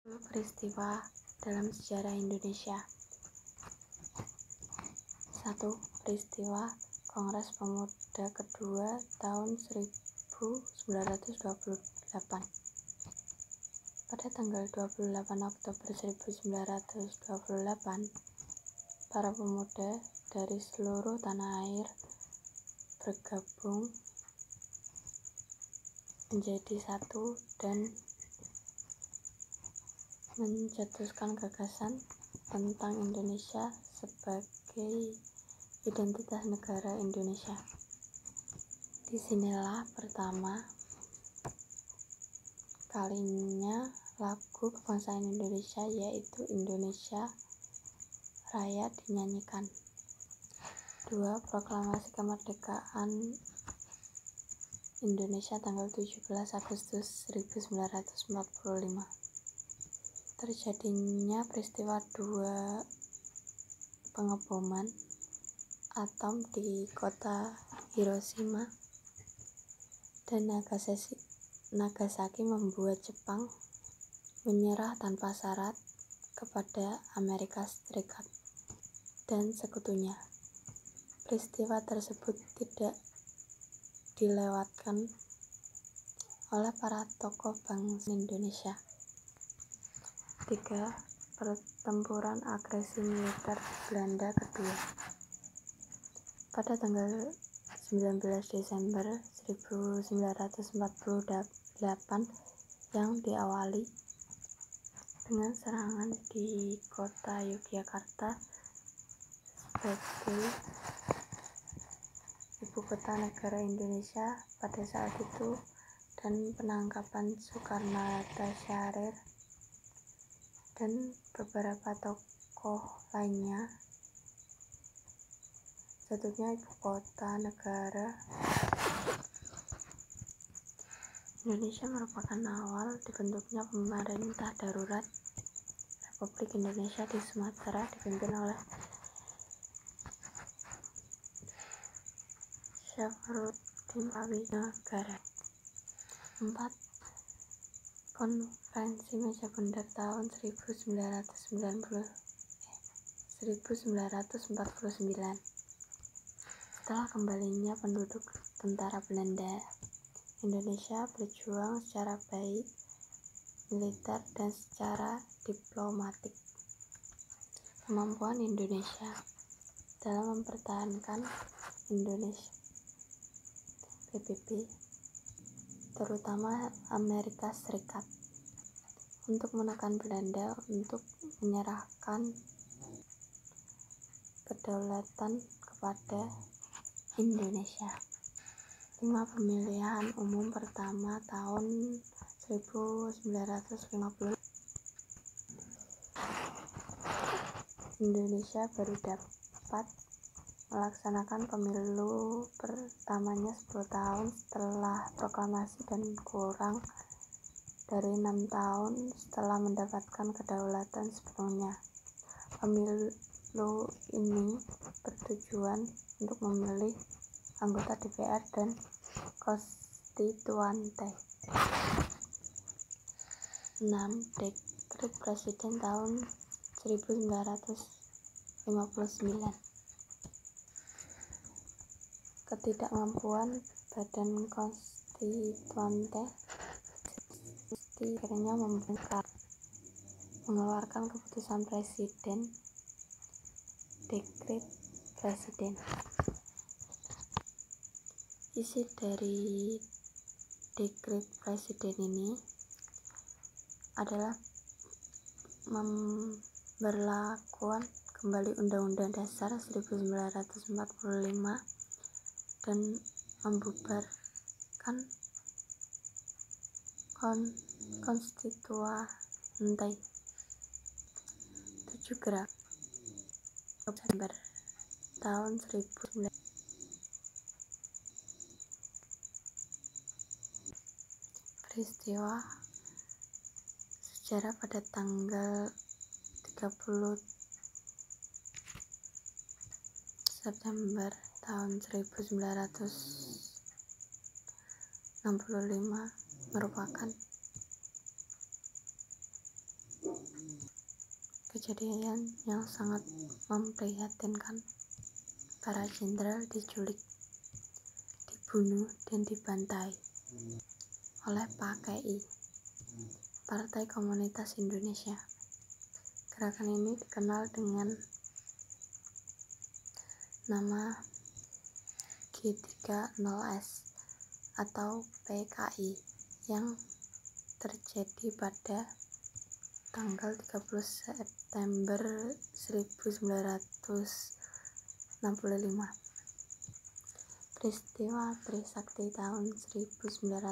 Peristiwa dalam sejarah Indonesia. 1. Peristiwa Kongres Pemuda Kedua tahun 1928. Pada tanggal 28 Oktober 1928, para pemuda dari seluruh tanah air bergabung menjadi satu dan mencetuskan gagasan tentang Indonesia sebagai identitas negara Indonesia. Disinilah pertama kalinya lagu kebangsaan Indonesia, yaitu Indonesia Raya, dinyanyikan. 2. Proklamasi kemerdekaan Indonesia tanggal 17 Agustus 1945. Terjadinya peristiwa 2 pengeboman atom di kota Hiroshima dan Nagasaki membuat Jepang menyerah tanpa syarat kepada Amerika Serikat dan sekutunya. Peristiwa tersebut tidak dilewatkan oleh para tokoh bangsa Indonesia. 3. Pertempuran agresi militer Belanda kedua. Pada tanggal 19 Desember 1948 yang diawali dengan serangan di kota Yogyakarta sebagai ibu kota negara Indonesia pada saat itu, dan penangkapan Soekarno-Hatta, Syahrir dan beberapa tokoh lainnya, jatuhnya ibu kota negara Indonesia merupakan awal dibentuknya pemerintah darurat Republik Indonesia di Sumatera dipimpin oleh Syafruddin Negara. 4. Konferensi Meja Bundar tahun 1949. Setelah kembalinya penduduk tentara Belanda, Indonesia berjuang secara baik militer dan secara diplomatik. Kemampuan Indonesia dalam mempertahankan Indonesia PBB, terutama Amerika Serikat, untuk menekan Belanda untuk menyerahkan kedaulatan kepada Indonesia. 5. Pemilihan umum pertama tahun 1950. Indonesia baru dapat melaksanakan pemilu pertamanya 10 tahun setelah proklamasi dan kurang dari 6 tahun setelah mendapatkan kedaulatan sepenuhnya. Pemilu ini bertujuan untuk memilih anggota DPR dan konstituante. 6. Dekret Presiden tahun 1959. Ketidakmampuan Badan Konstituante akhirnya mengeluarkan keputusan Presiden, Dekret Presiden. Isi dari Dekret Presiden ini adalah memberlakukan kembali Undang-Undang Dasar 1945 dan membubarkan konstituante. 7. Gerak November tahun 1900. Peristiwa sejarah pada tanggal 30 September tahun 1965 merupakan kejadian yang sangat memprihatinkan. Para jenderal diculik, dibunuh, dan dibantai oleh PKI, Partai Komunitas Indonesia. Gerakan ini dikenal dengan nama G30S atau PKI yang terjadi pada tanggal 30 September 1965. Peristiwa Trisakti tahun 1998.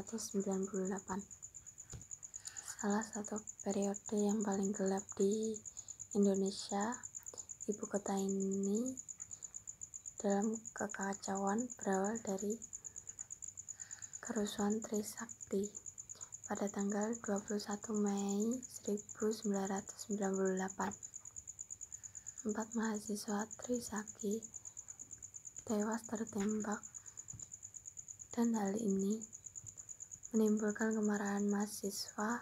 Salah satu periode yang paling gelap di Indonesia. Ibu kota ini dalam kekacauan berawal dari kerusuhan Trisakti pada tanggal 21 Mei 1998. 4 mahasiswa Trisakti tewas tertembak, dan hal ini menimbulkan kemarahan mahasiswa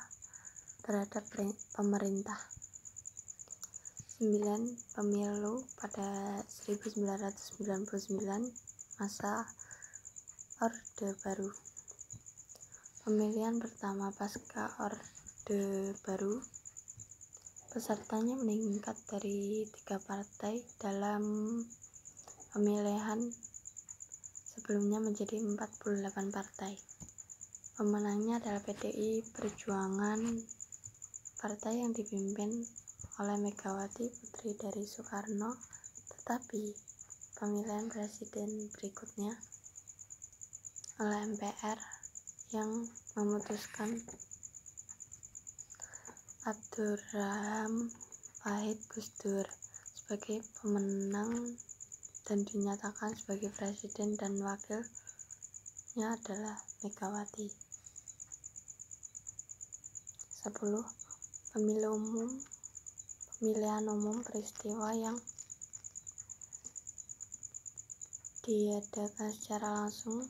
terhadap pemerintah. 9 pemilu pada 1999, masa Orde Baru. Pemilihan pertama pasca Orde Baru, pesertanya meningkat dari 3 partai dalam pemilihan sebelumnya menjadi 48 partai. Pemenangnya adalah PDI Perjuangan, partai yang dipimpin oleh Megawati Putri dari Soekarno. Tetapi pemilihan presiden berikutnya oleh MPR yang memutuskan Abdurrahman Wahid Gusdur sebagai pemenang dan dinyatakan sebagai presiden, dan wakilnya adalah Megawati. 10. Pemilihan umum, peristiwa yang diadakan secara langsung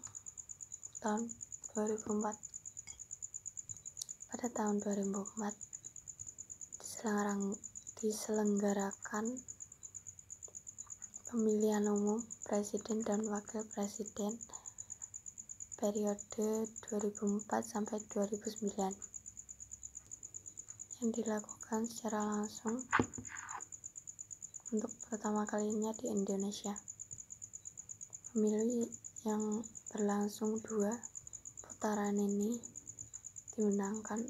tahun 2004. Pada tahun 2004 diselenggarakan pemilihan umum presiden dan wakil presiden periode 2004 sampai 2009 yang dilakukan secara langsung untuk pertama kalinya di Indonesia. Pemilu yang berlangsung 2 putaran ini dimenangkan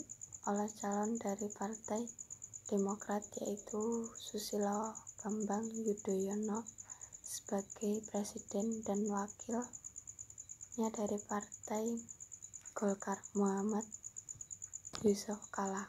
oleh calon dari Partai Demokrat, yaitu Susilo Bambang Yudhoyono sebagai presiden, dan wakilnya dari Partai Golkar, Muhammad Yusuf Kalla.